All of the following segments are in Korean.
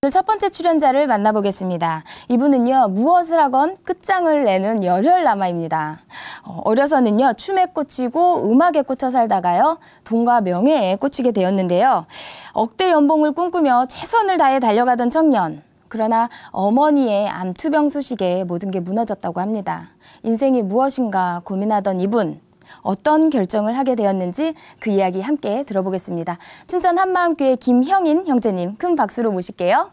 오늘 첫 번째 출연자를 만나보겠습니다. 이분은요, 무엇을 하건 끝장을 내는 열혈남아입니다. 어려서는요, 춤에 꽂히고 음악에 꽂혀 살다가요, 돈과 명예에 꽂히게 되었는데요. 억대 연봉을 꿈꾸며 최선을 다해 달려가던 청년. 그러나 어머니의 암투병 소식에 모든 게 무너졌다고 합니다. 인생이 무엇인가 고민하던 이분. 어떤 결정을 하게 되었는지 그 이야기 함께 들어보겠습니다. 춘천 한마음교회 김형인 형제님, 큰 박수로 모실게요.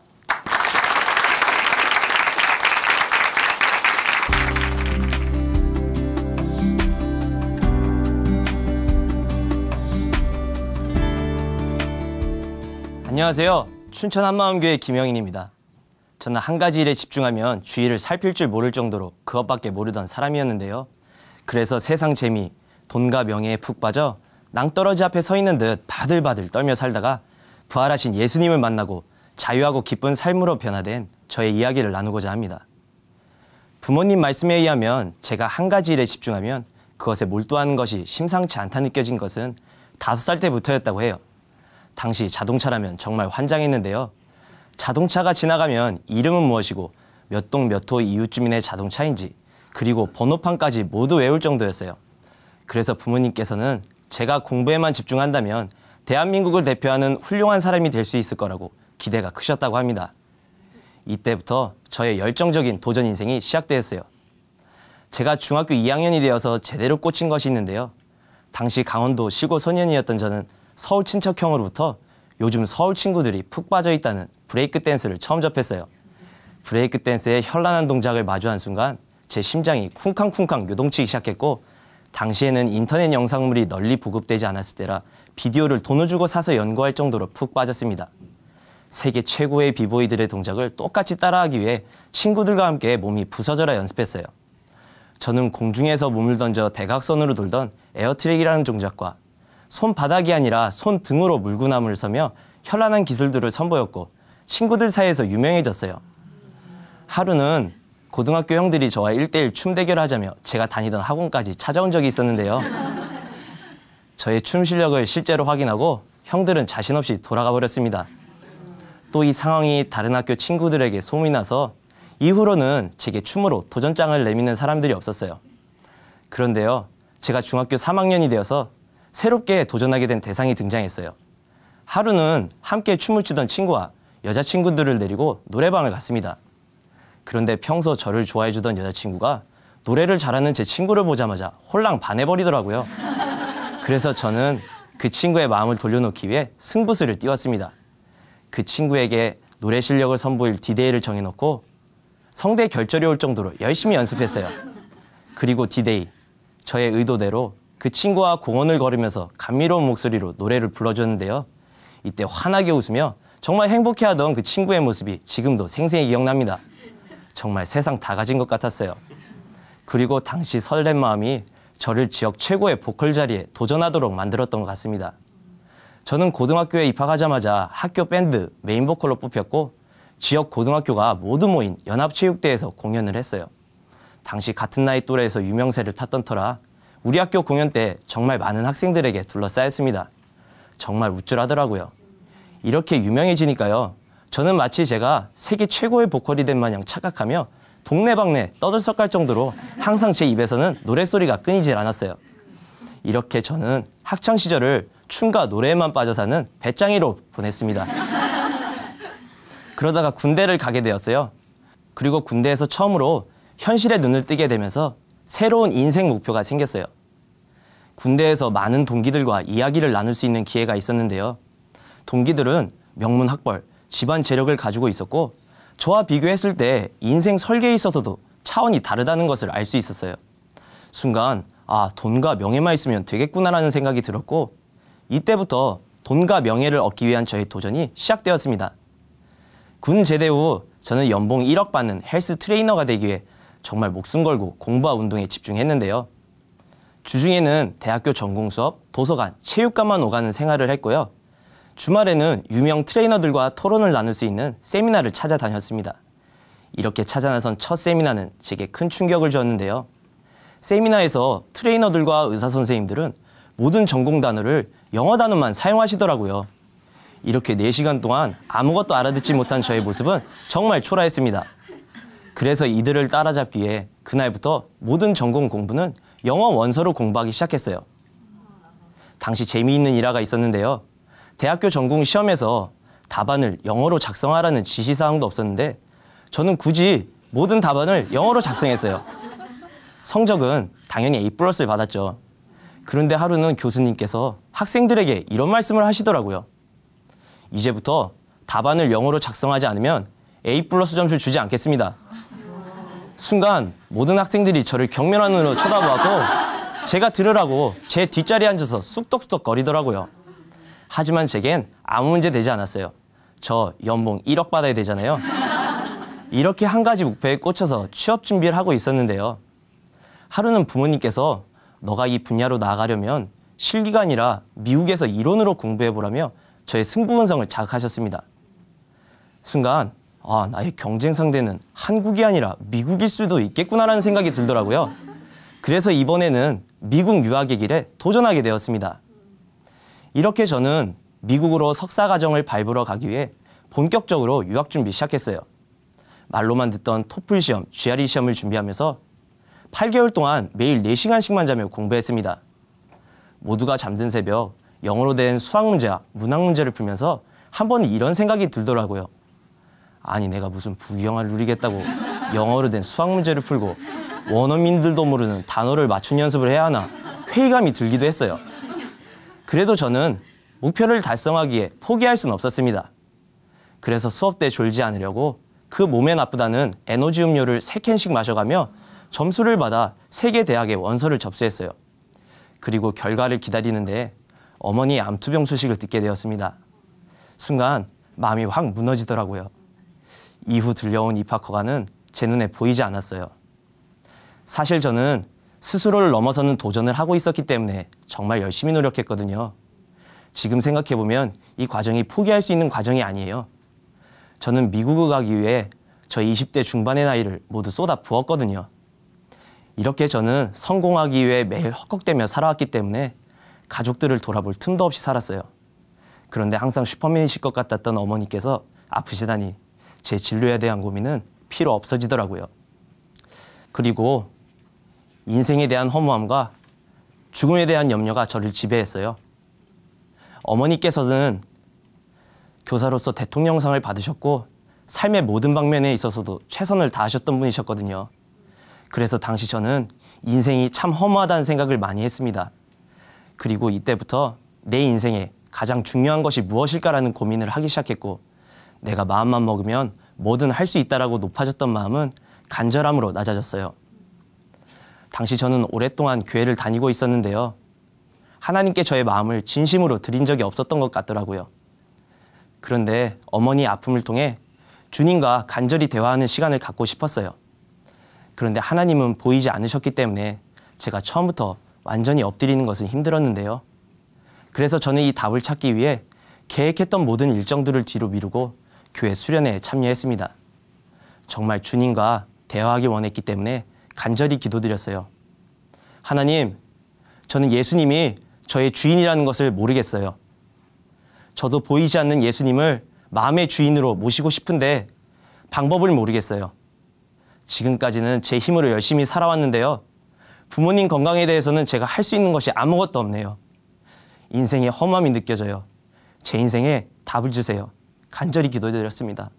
안녕하세요. 춘천 한마음교회 김형인입니다. 저는 한 가지 일에 집중하면 주위를 살필 줄 모를 정도로 그것밖에 모르던 사람이었는데요. 그래서 세상 재미, 돈과 명예에 푹 빠져 낭떠러지 앞에 서 있는 듯 바들바들 떨며 살다가 부활하신 예수님을 만나고 자유하고 기쁜 삶으로 변화된 저의 이야기를 나누고자 합니다. 부모님 말씀에 의하면 제가 한 가지 일에 집중하면 그것에 몰두하는 것이 심상치 않다 느껴진 것은 5살 때부터였다고 해요. 당시 자동차라면 정말 환장했는데요. 자동차가 지나가면 이름은 무엇이고 몇 동 몇 호 이웃 주민의 자동차인지 그리고 번호판까지 모두 외울 정도였어요. 그래서 부모님께서는 제가 공부에만 집중한다면 대한민국을 대표하는 훌륭한 사람이 될 수 있을 거라고 기대가 크셨다고 합니다. 이때부터 저의 열정적인 도전 인생이 시작되었어요. 제가 중학교 2학년이 되어서 제대로 꽂힌 것이 있는데요. 당시 강원도 시골 소년이었던 저는 서울 친척형으로부터 요즘 서울 친구들이 푹 빠져있다는 브레이크 댄스를 처음 접했어요. 브레이크 댄스의 현란한 동작을 마주한 순간 제 심장이 쿵쾅쿵쾅 요동치기 시작했고 당시에는 인터넷 영상물이 널리 보급되지 않았을 때라 비디오를 돈을 주고 사서 연구할 정도로 푹 빠졌습니다. 세계 최고의 비보이들의 동작을 똑같이 따라하기 위해 친구들과 함께 몸이 부서져라 연습했어요. 저는 공중에서 몸을 던져 대각선으로 돌던 에어트랙이라는 동작과 손바닥이 아니라 손등으로 물구나무를 서며 현란한 기술들을 선보였고 친구들 사이에서 유명해졌어요. 하루는 고등학교 형들이 저와 1대1 춤 대결을 하자며 제가 다니던 학원까지 찾아온 적이 있었는데요. 저의 춤 실력을 실제로 확인하고 형들은 자신 없이 돌아가 버렸습니다. 또 이 상황이 다른 학교 친구들에게 소문이 나서 이후로는 제게 춤으로 도전장을 내미는 사람들이 없었어요. 그런데요, 제가 중학교 3학년이 되어서 새롭게 도전하게 된 대상이 등장했어요. 하루는 함께 춤을 추던 친구와 여자친구들을 데리고 노래방을 갔습니다. 그런데 평소 저를 좋아해주던 여자친구가 노래를 잘하는 제 친구를 보자마자 홀랑 반해버리더라고요. 그래서 저는 그 친구의 마음을 돌려놓기 위해 승부수를 띄웠습니다. 그 친구에게 노래 실력을 선보일 디데이를 정해놓고 성대 결절이 올 정도로 열심히 연습했어요. 그리고 디데이, 저의 의도대로 그 친구와 공원을 걸으면서 감미로운 목소리로 노래를 불러줬는데요. 이때 환하게 웃으며 정말 행복해하던 그 친구의 모습이 지금도 생생히 기억납니다. 정말 세상 다 가진 것 같았어요. 그리고 당시 설렘 마음이 저를 지역 최고의 보컬 자리에 도전하도록 만들었던 것 같습니다. 저는 고등학교에 입학하자마자 학교 밴드 메인 보컬로 뽑혔고 지역 고등학교가 모두 모인 연합체육대회에서 공연을 했어요. 당시 같은 나이 또래에서 유명세를 탔던 터라 우리 학교 공연 때 정말 많은 학생들에게 둘러싸였습니다. 정말 우쭐하더라고요. 이렇게 유명해지니까요. 저는 마치 제가 세계 최고의 보컬이 된 마냥 착각하며 동네방네 떠들썩할 정도로 항상 제 입에서는 노랫소리가 끊이질 않았어요. 이렇게 저는 학창시절을 춤과 노래에만 빠져 사는 배짱이로 보냈습니다. 그러다가 군대를 가게 되었어요. 그리고 군대에서 처음으로 현실에 눈을 뜨게 되면서 새로운 인생 목표가 생겼어요. 군대에서 많은 동기들과 이야기를 나눌 수 있는 기회가 있었는데요. 동기들은 명문 학벌, 집안 재력을 가지고 있었고 저와 비교했을 때 인생 설계에 있어서도 차원이 다르다는 것을 알 수 있었어요. 순간 돈과 명예만 있으면 되겠구나라는 생각이 들었고 이때부터 돈과 명예를 얻기 위한 저의 도전이 시작되었습니다. 군 제대 후 저는 연봉 1억 받는 헬스 트레이너가 되기 위해 정말 목숨 걸고 공부와 운동에 집중했는데요. 주중에는 대학교 전공 수업, 도서관, 체육관만 오가는 생활을 했고요. 주말에는 유명 트레이너들과 토론을 나눌 수 있는 세미나를 찾아다녔습니다. 이렇게 찾아 나선 첫 세미나는 제게 큰 충격을 주었는데요. 세미나에서 트레이너들과 의사 선생님들은 모든 전공 단어를 영어 단어만 사용하시더라고요. 이렇게 4시간 동안 아무것도 알아듣지 못한 저의 모습은 정말 초라했습니다. 그래서 이들을 따라잡기 위해 그날부터 모든 전공 공부는 영어 원서로 공부하기 시작했어요. 당시 재미있는 일화가 있었는데요. 대학교 전공 시험에서 답안을 영어로 작성하라는 지시사항도 없었는데 저는 굳이 모든 답안을 영어로 작성했어요. 성적은 당연히 A+를 받았죠. 그런데 하루는 교수님께서 학생들에게 이런 말씀을 하시더라고요. 이제부터 답안을 영어로 작성하지 않으면 A+ 점수를 주지 않겠습니다. 순간 모든 학생들이 저를 경멸한 눈으로 쳐다보았고 제가 들으라고 제 뒷자리에 앉아서 쑥덕쑥덕 거리더라고요. 하지만 제겐 아무 문제 되지 않았어요. 저 연봉 1억 받아야 되잖아요. 이렇게 한 가지 목표에 꽂혀서 취업 준비를 하고 있었는데요. 하루는 부모님께서 너가 이 분야로 나아가려면 실기가 아니라 미국에서 이론으로 공부해보라며 저의 승부근성을 자극하셨습니다. 순간 나의 경쟁 상대는 한국이 아니라 미국일 수도 있겠구나라는 생각이 들더라고요. 그래서 이번에는 미국 유학의 길에 도전하게 되었습니다. 이렇게 저는 미국으로 석사과정을 밟으러 가기 위해 본격적으로 유학 준비 시작했어요. 말로만 듣던 토플 시험, GRE 시험을 준비하면서 8개월 동안 매일 4시간씩만 자며 공부했습니다. 모두가 잠든 새벽, 영어로 된 수학 문제와 문학 문제를 풀면서 한 번은 이런 생각이 들더라고요. 아니 내가 무슨 부귀영화를 누리겠다고 영어로 된 수학 문제를 풀고 원어민들도 모르는 단어를 맞춘 연습을 해야 하나 회의감이 들기도 했어요. 그래도 저는 목표를 달성하기에 포기할 수는 없었습니다. 그래서 수업 때 졸지 않으려고 그 몸에 나쁘다는 에너지 음료를 3캔씩 마셔가며 점수를 받아 3개 대학의 원서를 접수했어요. 그리고 결과를 기다리는데 어머니의 암투병 소식을 듣게 되었습니다. 순간 마음이 확 무너지더라고요. 이후 들려온 입학 허가는 제 눈에 보이지 않았어요. 사실 저는 스스로를 넘어서는 도전을 하고 있었기 때문에 정말 열심히 노력했거든요. 지금 생각해보면 이 과정이 포기할 수 있는 과정이 아니에요. 저는 미국을 가기 위해 저의 20대 중반의 나이를 모두 쏟아 부었거든요. 이렇게 저는 성공하기 위해 매일 헉헉대며 살아왔기 때문에 가족들을 돌아볼 틈도 없이 살았어요. 그런데 항상 슈퍼맨이실 것 같았던 어머니께서 아프시다니 제 진로에 대한 고민은 필요 없어지더라고요. 그리고 인생에 대한 허무함과 죽음에 대한 염려가 저를 지배했어요. 어머니께서는 교사로서 대통령상을 받으셨고 삶의 모든 방면에 있어서도 최선을 다하셨던 분이셨거든요. 그래서 당시 저는 인생이 참 허무하다는 생각을 많이 했습니다. 그리고 이때부터 내 인생에 가장 중요한 것이 무엇일까라는 고민을 하기 시작했고 내가 마음만 먹으면 뭐든 할 수 있다라고 높아졌던 마음은 간절함으로 낮아졌어요. 당시 저는 오랫동안 교회를 다니고 있었는데요. 하나님께 저의 마음을 진심으로 드린 적이 없었던 것 같더라고요. 그런데 어머니의 아픔을 통해 주님과 간절히 대화하는 시간을 갖고 싶었어요. 그런데 하나님은 보이지 않으셨기 때문에 제가 처음부터 완전히 엎드리는 것은 힘들었는데요. 그래서 저는 이 답을 찾기 위해 계획했던 모든 일정들을 뒤로 미루고 교회 수련회에 참여했습니다. 정말 주님과 대화하기 원했기 때문에 간절히 기도드렸어요. 하나님, 저는 예수님이 저의 주인이라는 것을 모르겠어요. 저도 보이지 않는 예수님을 마음의 주인으로 모시고 싶은데 방법을 모르겠어요. 지금까지는 제 힘으로 열심히 살아왔는데요. 부모님 건강에 대해서는 제가 할 수 있는 것이 아무것도 없네요. 인생의 허무함이 느껴져요. 제 인생에 답을 주세요. 간절히 기도드렸습니다.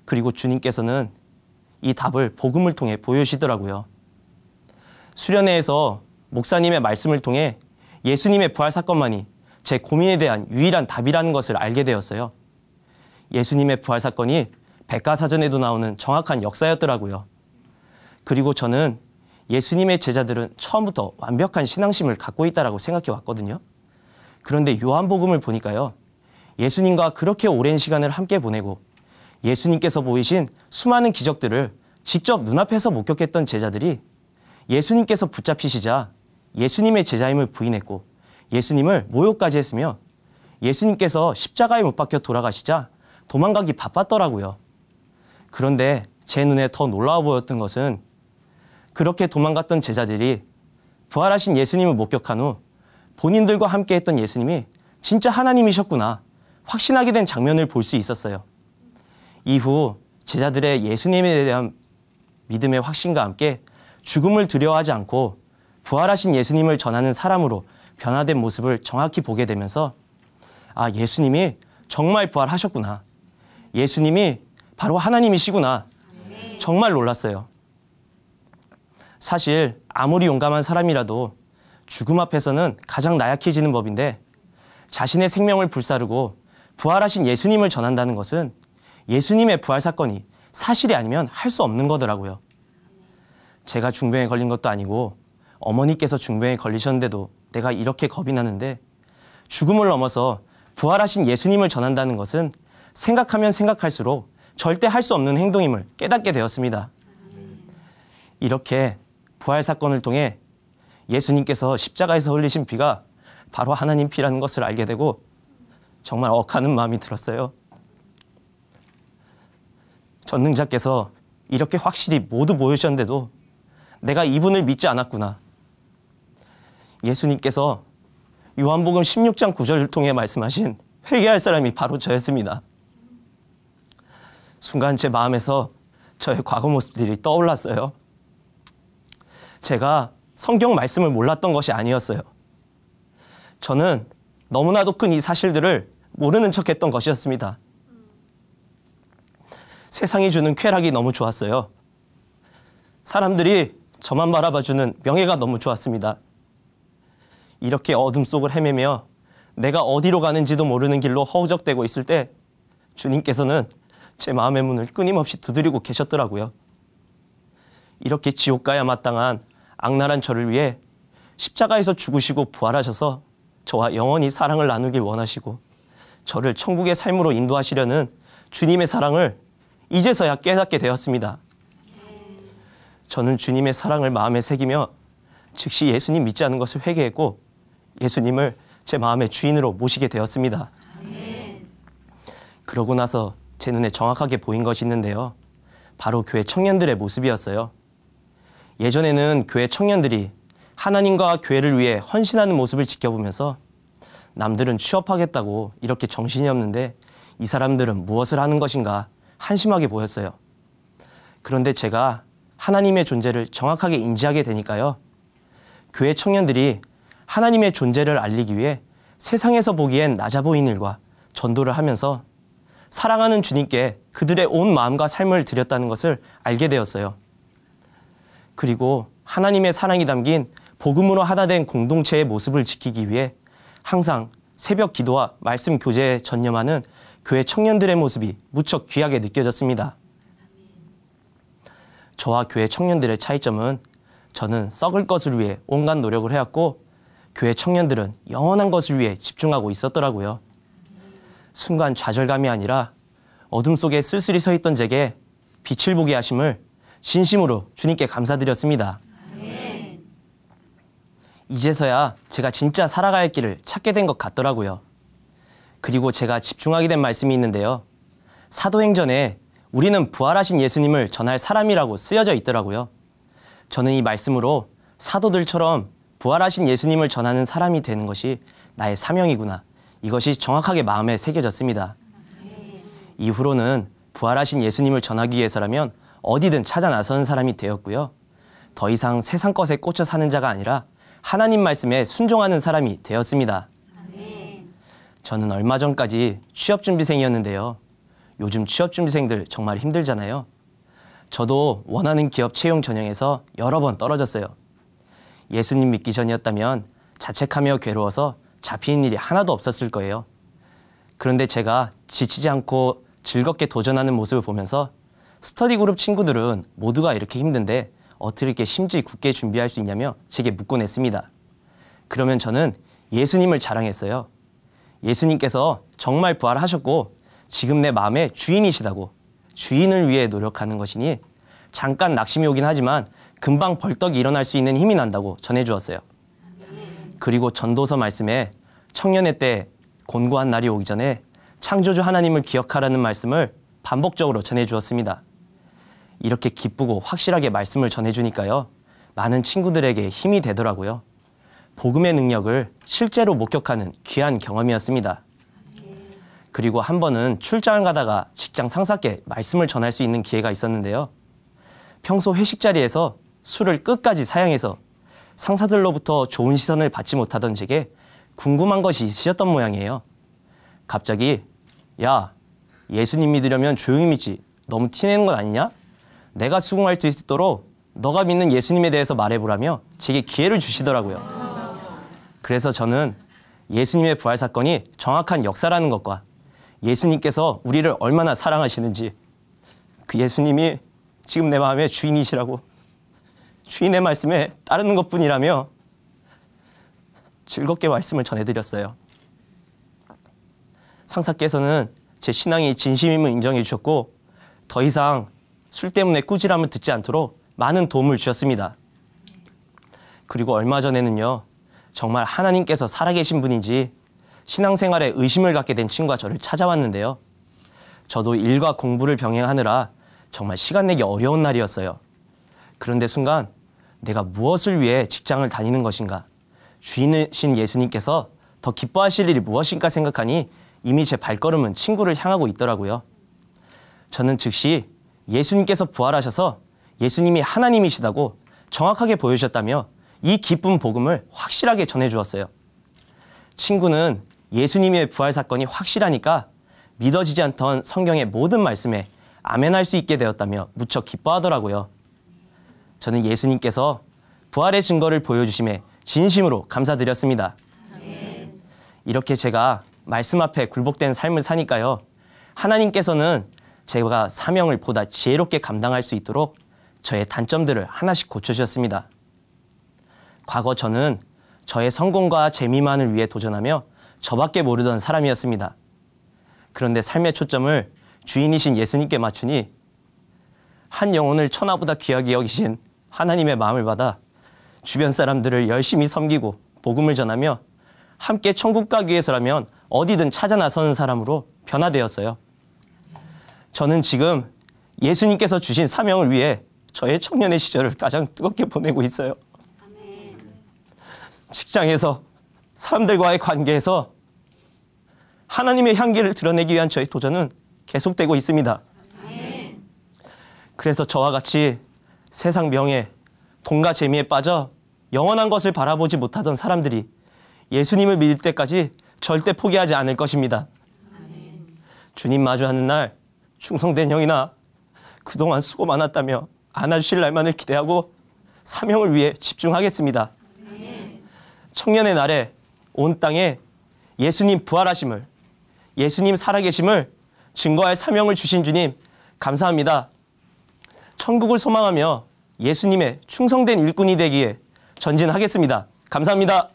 그리고 주님께서는 이 답을 복음을 통해 보여주시더라고요. 수련회에서 목사님의 말씀을 통해 예수님의 부활 사건만이 제 고민에 대한 유일한 답이라는 것을 알게 되었어요. 예수님의 부활 사건이 백과사전에도 나오는 정확한 역사였더라고요. 그리고 저는 예수님의 제자들은 처음부터 완벽한 신앙심을 갖고 있다고 생각해 왔거든요. 그런데 요한복음을 보니까요. 예수님과 그렇게 오랜 시간을 함께 보내고 예수님께서 보이신 수많은 기적들을 직접 눈앞에서 목격했던 제자들이 예수님께서 붙잡히시자 예수님의 제자임을 부인했고 예수님을 모욕까지 했으며 예수님께서 십자가에 못 박혀 돌아가시자 도망가기 바빴더라고요. 그런데 제 눈에 더 놀라워 보였던 것은 그렇게 도망갔던 제자들이 부활하신 예수님을 목격한 후 본인들과 함께 했던 예수님이 진짜 하나님이셨구나, 확신하게 된 장면을 볼 수 있었어요. 이후 제자들의 예수님에 대한 믿음의 확신과 함께 죽음을 두려워하지 않고 부활하신 예수님을 전하는 사람으로 변화된 모습을 정확히 보게 되면서 아, 예수님이 정말 부활하셨구나. 예수님이 바로 하나님이시구나. 정말 놀랐어요. 사실 아무리 용감한 사람이라도 죽음 앞에서는 가장 나약해지는 법인데 자신의 생명을 불사르고 부활하신 예수님을 전한다는 것은 예수님의 부활 사건이 사실이 아니면 할 수 없는 거더라고요. 제가 중병에 걸린 것도 아니고 어머니께서 중병에 걸리셨는데도 내가 이렇게 겁이 나는데 죽음을 넘어서 부활하신 예수님을 전한다는 것은 생각하면 생각할수록 절대 할 수 없는 행동임을 깨닫게 되었습니다. 이렇게 부활 사건을 통해 예수님께서 십자가에서 흘리신 피가 바로 하나님 피라는 것을 알게 되고 정말 억하는 마음이 들었어요. 전능자께서 이렇게 확실히 모두 보여주셨는데도 내가 이분을 믿지 않았구나. 예수님께서 요한복음 16장 9절을 통해 말씀하신 회개할 사람이 바로 저였습니다. 순간 제 마음에서 저의 과거 모습들이 떠올랐어요. 제가 성경 말씀을 몰랐던 것이 아니었어요. 저는 너무나도 큰 이 사실들을 모르는 척했던 것이었습니다. 세상이 주는 쾌락이 너무 좋았어요. 사람들이 저만 바라봐주는 명예가 너무 좋았습니다. 이렇게 어둠 속을 헤매며 내가 어디로 가는지도 모르는 길로 허우적대고 있을 때 주님께서는 제 마음의 문을 끊임없이 두드리고 계셨더라고요. 이렇게 지옥 가야 마땅한 악랄한 저를 위해 십자가에서 죽으시고 부활하셔서 저와 영원히 사랑을 나누길 원하시고 저를 천국의 삶으로 인도하시려는 주님의 사랑을 이제서야 깨닫게 되었습니다. 저는 주님의 사랑을 마음에 새기며 즉시 예수님 믿지 않은 것을 회개했고 예수님을 제 마음의 주인으로 모시게 되었습니다. 그러고 나서 제 눈에 정확하게 보인 것이 있는데요. 바로 교회 청년들의 모습이었어요. 예전에는 교회 청년들이 하나님과 교회를 위해 헌신하는 모습을 지켜보면서 남들은 취업하겠다고 이렇게 정신이 없는데 이 사람들은 무엇을 하는 것인가 한심하게 보였어요. 그런데 제가 하나님의 존재를 정확하게 인지하게 되니까요. 교회 청년들이 하나님의 존재를 알리기 위해 세상에서 보기엔 낮아 보이는 일과 전도를 하면서 사랑하는 주님께 그들의 온 마음과 삶을 드렸다는 것을 알게 되었어요. 그리고 하나님의 사랑이 담긴 복음으로 하나 된 공동체의 모습을 지키기 위해 항상 새벽 기도와 말씀 교제에 전념하는 교회 청년들의 모습이 무척 귀하게 느껴졌습니다. 저와 교회 청년들의 차이점은 저는 썩을 것을 위해 온갖 노력을 해왔고 교회 청년들은 영원한 것을 위해 집중하고 있었더라고요. 순간 좌절감이 아니라 어둠 속에 쓸쓸히 서 있던 제게 빛을 보게 하심을 진심으로 주님께 감사드렸습니다. 이제서야 제가 진짜 살아갈 길을 찾게 된 것 같더라고요. 그리고 제가 집중하게 된 말씀이 있는데요. 사도행전에 우리는 부활하신 예수님을 전할 사람이라고 쓰여져 있더라고요. 저는 이 말씀으로 사도들처럼 부활하신 예수님을 전하는 사람이 되는 것이 나의 사명이구나. 이것이 정확하게 마음에 새겨졌습니다. 이후로는 부활하신 예수님을 전하기 위해서라면 어디든 찾아 나서는 사람이 되었고요. 더 이상 세상 것에 꽂혀 사는 자가 아니라 하나님 말씀에 순종하는 사람이 되었습니다. 저는 얼마 전까지 취업준비생이었는데요. 요즘 취업준비생들 정말 힘들잖아요. 저도 원하는 기업 채용 전형에서 여러 번 떨어졌어요. 예수님 믿기 전이었다면 자책하며 괴로워서 잡히는 일이 하나도 없었을 거예요. 그런데 제가 지치지 않고 즐겁게 도전하는 모습을 보면서 스터디 그룹 친구들은 모두가 이렇게 힘든데 어떻게 이렇게 심지 굳게 준비할 수 있냐며 제게 묻곤 했습니다. 그러면 저는 예수님을 자랑했어요. 예수님께서 정말 부활하셨고 지금 내 마음의 주인이시다고, 주인을 위해 노력하는 것이니 잠깐 낙심이 오긴 하지만 금방 벌떡 일어날 수 있는 힘이 난다고 전해주었어요. 그리고 전도서 말씀에 청년의 때 곤고한 날이 오기 전에 창조주 하나님을 기억하라는 말씀을 반복적으로 전해주었습니다. 이렇게 기쁘고 확실하게 말씀을 전해주니까요. 많은 친구들에게 힘이 되더라고요. 복음의 능력을 실제로 목격하는 귀한 경험이었습니다. 그리고 한 번은 출장을 가다가 직장 상사께 말씀을 전할 수 있는 기회가 있었는데요. 평소 회식 자리에서 술을 끝까지 사양해서 상사들로부터 좋은 시선을 받지 못하던 제게 궁금한 것이 있으셨던 모양이에요. 갑자기 야, 예수님 믿으려면 조용히 믿지. 너무 티내는 건 아니냐? 내가 수긍할 수 있도록 너가 믿는 예수님에 대해서 말해보라며 제게 기회를 주시더라고요. 그래서 저는 예수님의 부활 사건이 정확한 역사라는 것과 예수님께서 우리를 얼마나 사랑하시는지, 그 예수님이 지금 내 마음의 주인이시라고, 주인의 말씀에 따르는 것뿐이라며 즐겁게 말씀을 전해드렸어요. 상사께서는 제 신앙이 진심임을 인정해 주셨고 더 이상 술 때문에 꾸지람을 듣지 않도록 많은 도움을 주셨습니다. 그리고 얼마 전에는요, 정말 하나님께서 살아계신 분인지 신앙생활에 의심을 갖게 된 친구가 저를 찾아왔는데요. 저도 일과 공부를 병행하느라 정말 시간 내기 어려운 날이었어요. 그런데 순간 내가 무엇을 위해 직장을 다니는 것인가, 주인이신 예수님께서 더 기뻐하실 일이 무엇인가 생각하니 이미 제 발걸음은 친구를 향하고 있더라고요. 저는 즉시 예수님께서 부활하셔서 예수님이 하나님이시다고 정확하게 보여주셨다며 이 기쁜 복음을 확실하게 전해주었어요. 친구는 예수님의 부활 사건이 확실하니까 믿어지지 않던 성경의 모든 말씀에 아멘할 수 있게 되었다며 무척 기뻐하더라고요. 저는 예수님께서 부활의 증거를 보여주심에 진심으로 감사드렸습니다. 이렇게 제가 말씀 앞에 굴복된 삶을 사니까요, 하나님께서는 제가 사명을 보다 지혜롭게 감당할 수 있도록 저의 단점들을 하나씩 고쳐주셨습니다. 과거 저는 저의 성공과 재미만을 위해 도전하며 저밖에 모르던 사람이었습니다. 그런데 삶의 초점을 주인이신 예수님께 맞추니 한 영혼을 천하보다 귀하게 여기신 하나님의 마음을 받아 주변 사람들을 열심히 섬기고 복음을 전하며 함께 천국 가기 위해서라면 어디든 찾아 나서는 사람으로 변화되었어요. 저는 지금 예수님께서 주신 사명을 위해 저의 청년의 시절을 가장 뜨겁게 보내고 있어요. 직장에서 사람들과의 관계에서 하나님의 향기를 드러내기 위한 저의 도전은 계속되고 있습니다. 그래서 저와 같이 세상 명예, 돈과 재미에 빠져 영원한 것을 바라보지 못하던 사람들이 예수님을 믿을 때까지 절대 포기하지 않을 것입니다. 주님 마주하는 날 충성된 형이나 그동안 수고 많았다며 안아주실 날만을 기대하고 사명을 위해 집중하겠습니다. 청년의 날에 온 땅에 예수님 부활하심을, 예수님 살아계심을 증거할 사명을 주신 주님 감사합니다. 천국을 소망하며 예수님의 충성된 일꾼이 되기에 전진하겠습니다. 감사합니다.